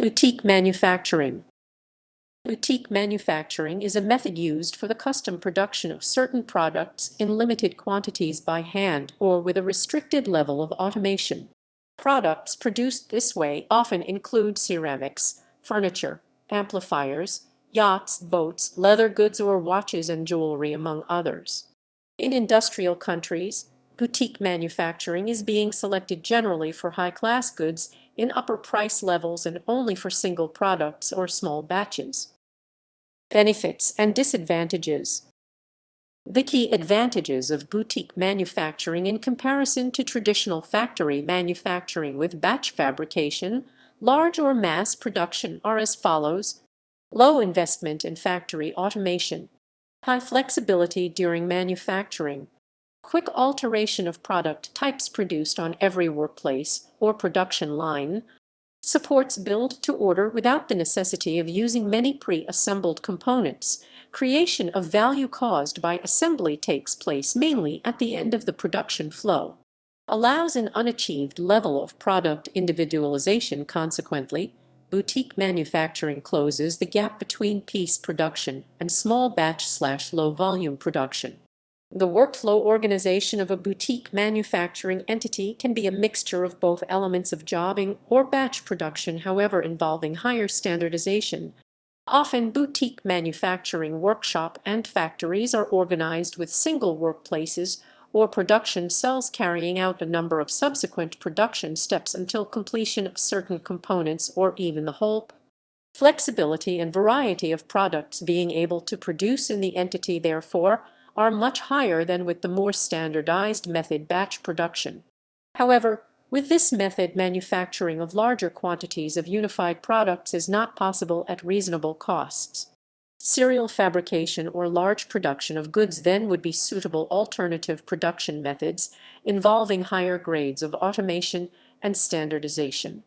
Boutique manufacturing. Boutique manufacturing is a method used for the custom production of certain products in limited quantities by hand or with a restricted level of automation. Products produced this way often include ceramics, furniture, amplifiers, yachts, boats, leather goods or watches and jewelry, among others. In industrial countries, boutique manufacturing is being selected generally for high-class goods in upper price levels and only for single products or small batches. Benefits and disadvantages. The key advantages of boutique manufacturing in comparison to traditional factory manufacturing with batch fabrication, large or mass production are as follows. Low investment in factory automation. High flexibility during manufacturing. Quick alteration of product types produced on every workplace or production line. Supports build to order without the necessity of using many pre-assembled components. Creation of value caused by assembly takes place mainly at the end of the production flow. Allows an unachieved level of product individualization. Consequently, boutique manufacturing closes the gap between piece production and small batch/low volume production. The workflow organization of a boutique manufacturing entity can be a mixture of both elements of jobbing or batch production, however involving higher standardization. Often boutique manufacturing workshop and factories are organized with single workplaces or production cells carrying out a number of subsequent production steps until completion of certain components or even the whole. Flexibility and variety of products being able to produce in the entity, therefore, are much higher than with the more standardized method batch production. However, with this method, manufacturing of larger quantities of unified products is not possible at reasonable costs. Serial fabrication or large production of goods then would be suitable alternative production methods involving higher grades of automation and standardization.